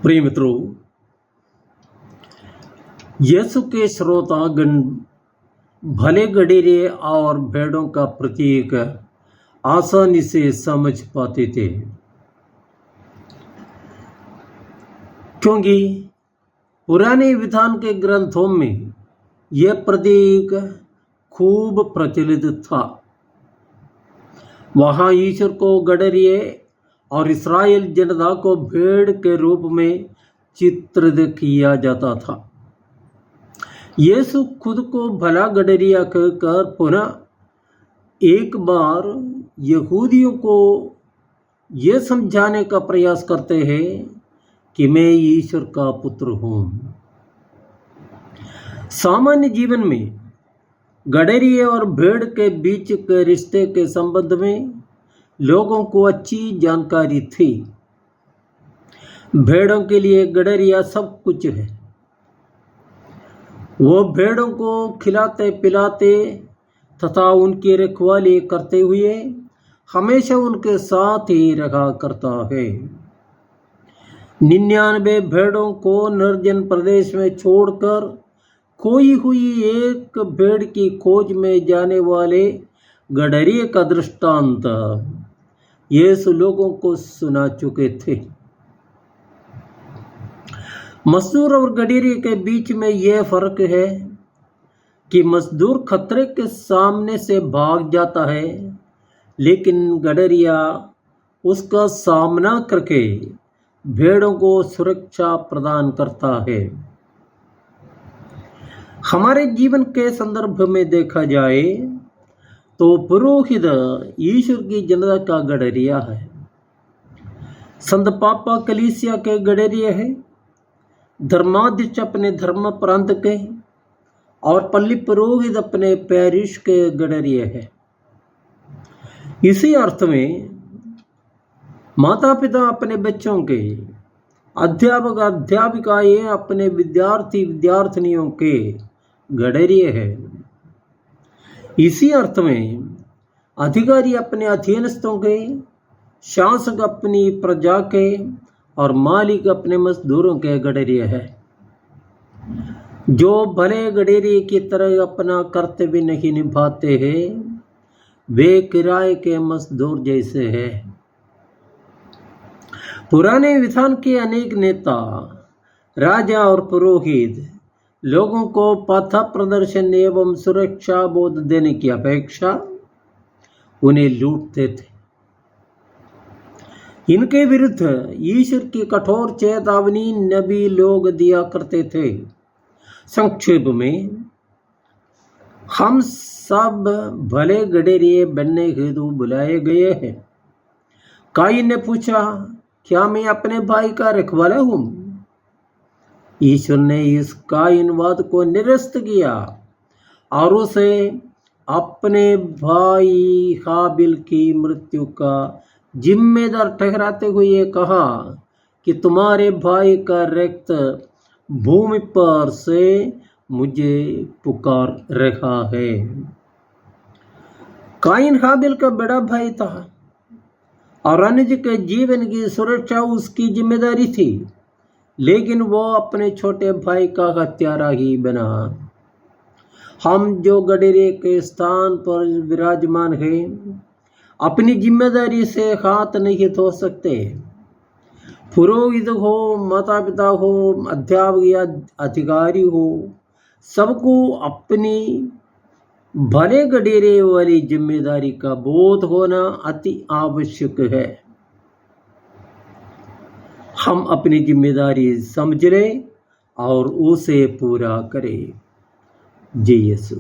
प्रिय मित्रों, यीशु के श्रोतागण भले गडेरे और भेड़ों का प्रतीक आसानी से समझ पाते थे, क्योंकि पुराने विधान के ग्रंथों में यह प्रतीक खूब प्रचलित था। वहाँ ईश्वर को गडरिए और इस्राएल जनता को भेड़ के रूप में चित्रित किया जाता था। यीशु खुद को भला गडरिया कहकर पुनः एक बार यहूदियों को यह समझाने का प्रयास करते हैं कि मैं ईश्वर का पुत्र हूँ। सामान्य जीवन में गडरिए और भेड़ के बीच के रिश्ते के संबंध में लोगों को अच्छी जानकारी थी। भेड़ों के लिए गडरिया सब कुछ है। वो भेड़ों को खिलाते पिलाते तथा उनकी रखवाली करते हुए हमेशा उनके साथ ही रखा करता है। 99 भेड़ों को निर्जन प्रदेश में छोड़कर खोई हुई एक भेड़ की खोज में जाने वाले गडरिए का दृष्टांत यीशु लोगों को सुना चुके थे। मजदूर और गडरिए के बीच में यह फर्क है कि मजदूर खतरे के सामने से भाग जाता है, लेकिन गडरिया उसका सामना करके भेड़ों को सुरक्षा प्रदान करता है। हमारे जीवन के संदर्भ में देखा जाए तो पुरोहित ईश्वर की जनता का गडरिया है। संत पापा कलीसिया के गडरिया है। धर्माध्यक्ष अपने धर्म प्रांत के और पल्ली पुरोहित अपने पैरिश के गडरिया है। इसी अर्थ में माता पिता अपने बच्चों के, अध्यापक अध्यापिकाएं अपने विद्यार्थी विद्यार्थिनियों के गडरिए है। इसी अर्थ में अधिकारी अपने अधीनस्थों के, शासक अपनी प्रजा के और मालिक अपने मजदूरों के गडरिए है। जो भले गडरिए की तरह अपना कर्तव्य नहीं निभाते हैं, वे किराए के मजदूर जैसे हैं। पुराने विधान के अनेक नेता, राजा और पुरोहित लोगों को पथ प्रदर्शन एवं सुरक्षा बोध देने की अपेक्षा उन्हें लूटते थे। इनके विरुद्ध ईश्वर की कठोर चेतावनी नबी लोग दिया करते थे। संक्षेप में, हम सब भले गडरिए बनने हेतु बुलाए गए हैं। काइन ने पूछा, क्या मैं अपने भाई का रखवाला हूँ? ईश्वर ने इस कायनवाद को निरस्त किया और उसे अपने भाई हाबिल की मृत्यु का जिम्मेदार ठहराते हुए कहा कि तुम्हारे भाई का रक्त भूमि पर से मुझे पुकार रहा है। काइन हाबिल का बड़ा भाई था और अनुज के जीवन की सुरक्षा उसकी जिम्मेदारी थी, लेकिन वो अपने छोटे भाई का हत्यारा ही बना। हम जो गडरिए के स्थान पर विराजमान हैं, अपनी जिम्मेदारी से हाथ नहीं धो सकते। पुरोहित हो, माता पिता हो, अध्यापक या अधिकारी हो, सबको अपनी भले गडरिए वाली जिम्मेदारी का बोध होना अति आवश्यक है। हम अपनी जिम्मेदारी समझ लें और उसे पूरा करें। जय यीशु।